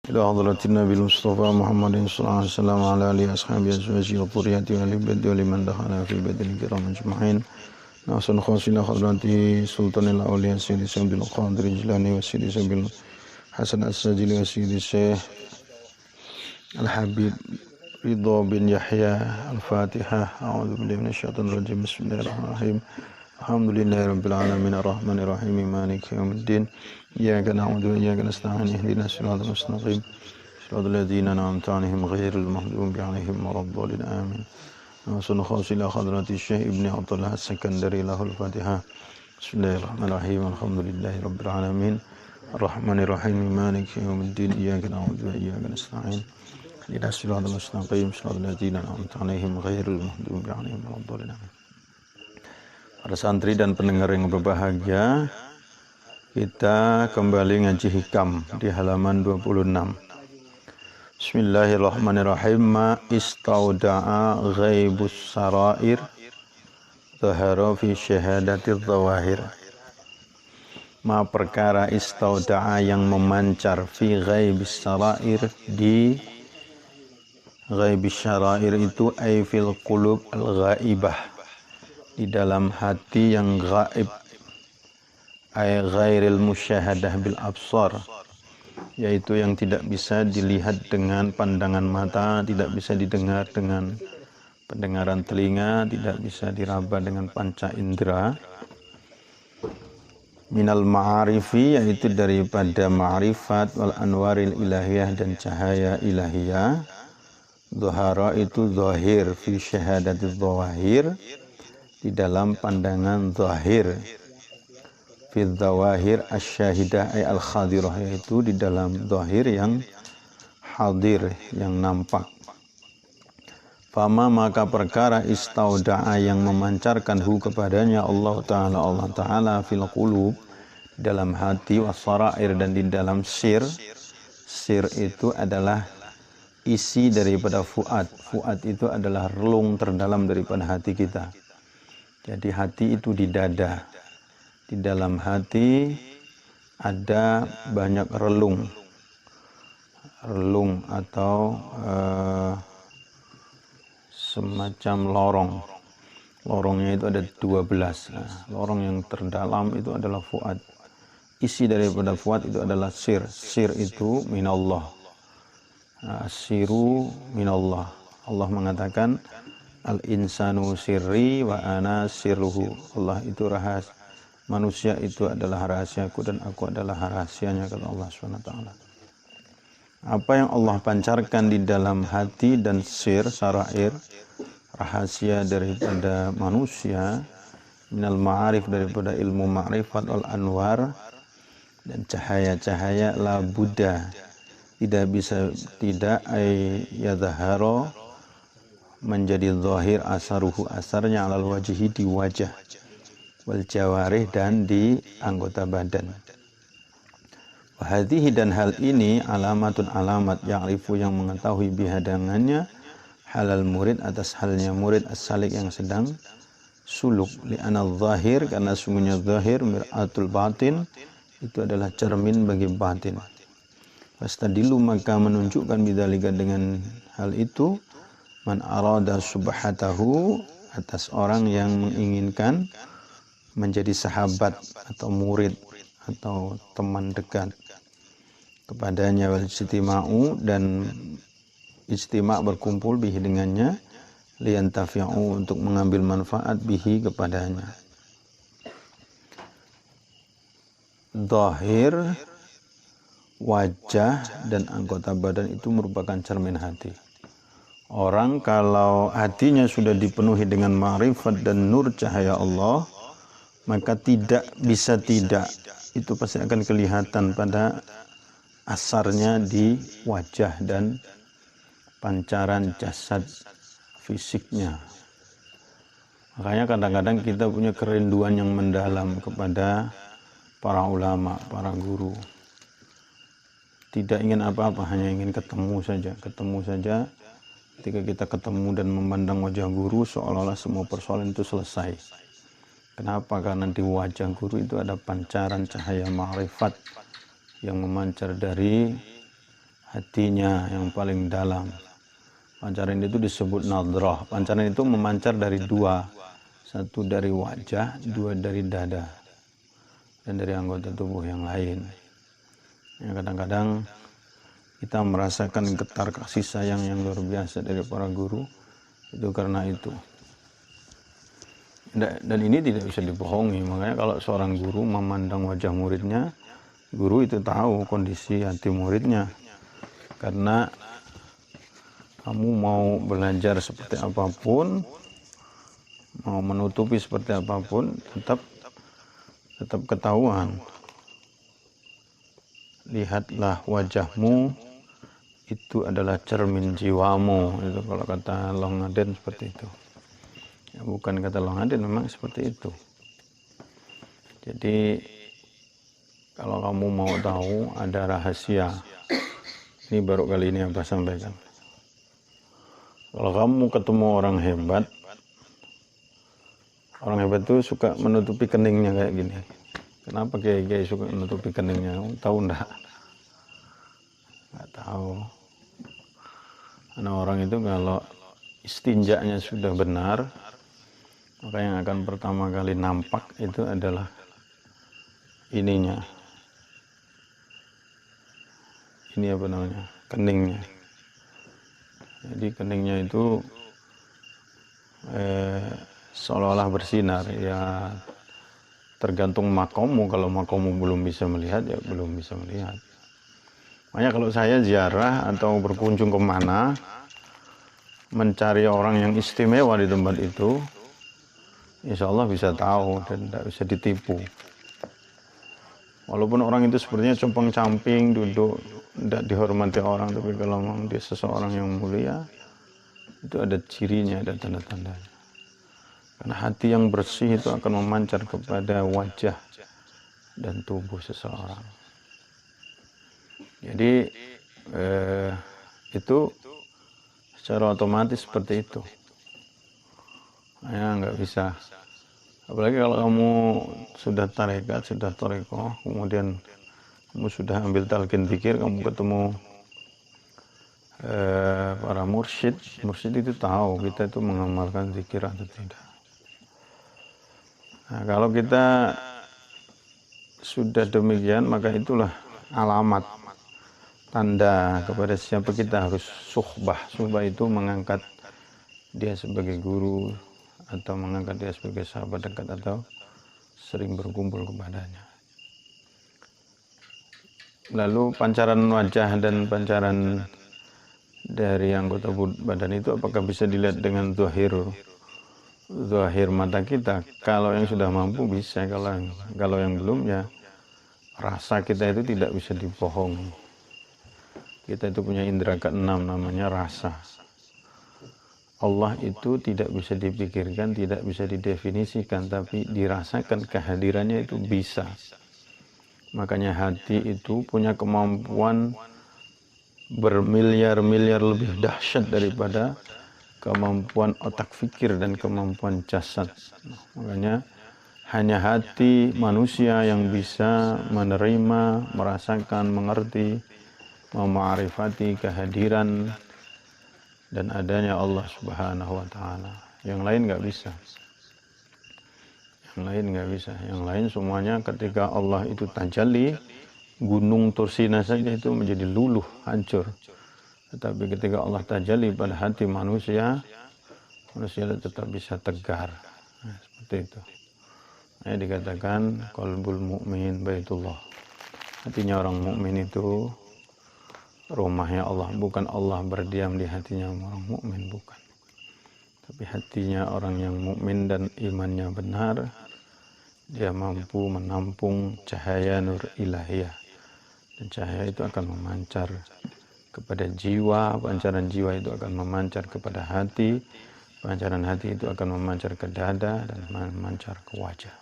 إلى حضرة النبي المصطفى محمد صلى الله عليه وسلم وعلى آله وأصحابه أزواجه وذريته وأهل بيته ولمن دخل في بيته الكرام أجمعين. نحسن خاص إلى حضرة سلطان الأولياء سيدي سعد القادر الجيلاني وسيدي سعد حسن الساجلي وسيدي الشيخ الحبيب رضا بن يحيى. الفاتحة. أعوذ بالله من الشيطان الرجيم. بسم الله الرحمن الرحيم. الحمد لله رب العالمين الرحمن الرحيم مالك يوم الدين. إياك نعبد وإياك نستعين اهدنا الصراط المستقيم صراط الذين أنعمت عليهم غير المغضوب عليهم ولا الضالين آمين. وصلى خاص إلى حضرة الشيخ ابن عبد الله السكندري له الفاتحة. بسم الله الرحمن الرحيم. الحمد لله رب العالمين الرحمن الرحيم مالك يوم الدين. إياك نعبد وإياك نستعين اهدنا الصراط المستقيم صراط الذين أنعمت عليهم غير المغضوب عليهم ولا الضالين آمين. Para santri dan pendengar yang berbahagia, kita kembali ngaji hikam di halaman 26. Bismillahirrahmanirrahim. Ma istauda'a ghaibus sarair zahara fi syahadatil zawahir. Ma perkara istauda'a yang memancar fi ghaibis sarair, di ghaibis sarair itu ay fil qulub al-ghaibah, di dalam hati yang gaib, ay ghairil musyahadah bil absar, yaitu yang tidak bisa dilihat dengan pandangan mata, tidak bisa didengar dengan pendengaran telinga, tidak bisa diraba dengan panca indera. Minal ma'arifi, yaitu daripada ma'rifat, wal anwaril ilahiyah, dan cahaya ilahiyah. Dhahara itu zahir, fi syahadatil zawahir, di dalam pandangan zahir, fi zawahir asyahidah ay al-khadirah, yaitu di dalam zahir yang hadir, yang nampak. Fama maka perkara istauda'a yang memancarkan hu kepadanya Allah Ta'ala fil qulub, dalam hati, wasarair, dan di dalam sir. Sir itu adalah isi daripada fuad. Fuad itu adalah relung terdalam daripada hati kita. Jadi hati itu di dada. Di dalam hati ada banyak relung. Relung atau semacam lorong. Lorongnya itu ada 12. Nah, lorong yang terdalam itu adalah fuad. Isi daripada fuad itu adalah sir. Sir itu minallah. Siru minallah. Allah mengatakan, al-insanu sirri wa ana sirruhu. Allah itu rahasia, manusia itu adalah rahasiaku dan aku adalah rahasianya, kata Allah SWT. Apa yang Allah pancarkan di dalam hati dan sir, sarair, rahasia daripada manusia, minal ma'arif, daripada ilmu ma'rifat, wal anwar, dan cahaya-cahaya, la buddha, tidak bisa tidak, ay yadhaharo, menjadi zahir, asaruhu, asarnya, alal wajihi, di wajah, wal jawarih, dan di anggota badan. Wahadihi, dan hal ini, alamatun, alamat, ya'rifu, yang mengetahui, bihadangannya, halal murid, atas halnya murid, as-salik, yang sedang suluk. Li'anal zahir, karena sungguhnya zahir, mir'atul batin, itu adalah cermin bagi batin. Fastadilu, maka menunjukkan bidzalika, dengan hal itu, man arada subhatahu, atas orang yang menginginkan menjadi sahabat atau murid atau teman dekat kepadanya, wal istima'u, dan istima' berkumpul, bihi, dengannya, liyantafi'u, untuk mengambil manfaat, bihi, kepadanya. Zahir, wajah, dan anggota badan itu merupakan cermin hati. Orang kalau hatinya sudah dipenuhi dengan ma'rifat dan nur cahaya Allah, maka tidak bisa tidak, itu pasti akan kelihatan pada asarnya di wajah dan pancaran jasad fisiknya. Makanya kadang-kadang kita punya kerinduan yang mendalam kepada para ulama, para guru. Tidak ingin apa-apa, hanya ingin ketemu saja. Ketika kita ketemu dan memandang wajah guru, seolah-olah semua persoalan itu selesai. Kenapa? Karena di wajah guru itu ada pancaran cahaya ma'rifat yang memancar dari hatinya yang paling dalam. Pancaran itu disebut nadrah. Pancaran itu memancar dari dua, satu dari wajah, dua dari dada, dan dari anggota tubuh yang lain. Ya, kadang-kadang kita merasakan getar kasih sayang yang luar biasa dari para guru itu karena itu. Dan ini tidak bisa dibohongi. Makanya kalau seorang guru memandang wajah muridnya, guru itu tahu kondisi hati muridnya. Karena kamu mau belajar seperti apapun, mau menutupi seperti apapun, tetap ketahuan. Lihatlah wajahmu, itu adalah cermin jiwamu. Itu kalau kata Long Aden seperti itu. Ya, bukan kata Long Aden, memang seperti itu. Jadi kalau kamu mau tahu ada rahasia, ini baru kali ini Abah sampaikan. Kalau kamu ketemu orang hebat itu suka menutupi keningnya kayak gini. Kenapa kiai suka menutupi keningnya? Tahu enggak? Enggak tahu. Karena orang itu kalau istinjaknya sudah benar, maka yang akan pertama kali nampak itu adalah ininya. Ini apa namanya? Keningnya. Jadi keningnya itu seolah-olah bersinar. Ya tergantung makommu. Kalau makommu belum bisa melihat, ya belum bisa melihat. Makanya kalau saya ziarah atau berkunjung kemana, mencari orang yang istimewa di tempat itu, insya Allah bisa tahu dan tidak bisa ditipu. Walaupun orang itu sepertinya compang-camping, duduk, tidak dihormati orang, tapi kalau memang dia seseorang yang mulia, itu ada cirinya, ada tanda-tandanya. Karena hati yang bersih itu akan memancar kepada wajah dan tubuh seseorang. Jadi itu secara otomatis seperti itu. Ya nggak bisa. Apalagi kalau kamu sudah tarekat, sudah tarekoh, kemudian kamu sudah ambil talqin dzikir, kamu ketemu para mursyid itu tahu kita itu mengamalkan zikir atau tidak. Nah, kalau kita sudah demikian, maka itulah alamat, tanda kepada siapa kita harus suhbah. Suhbah itu mengangkat dia sebagai guru atau mengangkat dia sebagai sahabat dekat atau sering berkumpul kepadanya. Lalu pancaran wajah dan pancaran dari anggota badan itu apakah bisa dilihat dengan zahir mata kita? Kalau yang sudah mampu bisa, kalau yang belum ya rasa kita itu tidak bisa dibohongi. Kita itu punya indera keenam namanya rasa. Allah itu tidak bisa dipikirkan, tidak bisa didefinisikan, tapi dirasakan kehadirannya itu bisa. Makanya hati itu punya kemampuan bermiliar-miliar lebih dahsyat daripada kemampuan otak fikir dan kemampuan jasad. Makanya hanya hati manusia yang bisa menerima, merasakan, mengerti, memaarifati kehadiran dan adanya Allah Subhanahu wa Ta'ala. Yang lain nggak bisa. Yang lain semuanya ketika Allah itu tajalli, gunung Tursina saja itu menjadi luluh, hancur. Tetapi ketika Allah tajalli pada hati manusia tetap bisa tegar. Nah, seperti itu. Nah, dikatakan qalbul mu'min baitullah. Hatinya orang mukmin itu rumahnya Allah, bukan Allah berdiam di hatinya orang mukmin, bukan. Tapi hatinya orang yang mukmin dan imannya benar, dia mampu menampung cahaya nur ilahiyah. Dan cahaya itu akan memancar kepada jiwa, pancaran jiwa itu akan memancar kepada hati, pancaran hati itu akan memancar ke dada dan memancar ke wajah.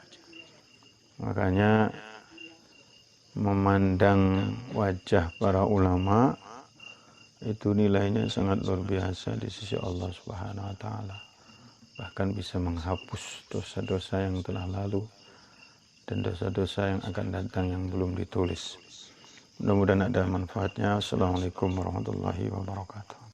Makanya memandang wajah para ulama itu nilainya sangat luar biasa di sisi Allah Subhanahu wa Ta'ala. Bahkan bisa menghapus dosa-dosa yang telah lalu dan dosa-dosa yang akan datang yang belum ditulis. Mudah-mudahan ada manfaatnya. Assalamualaikum warahmatullahi wabarakatuh.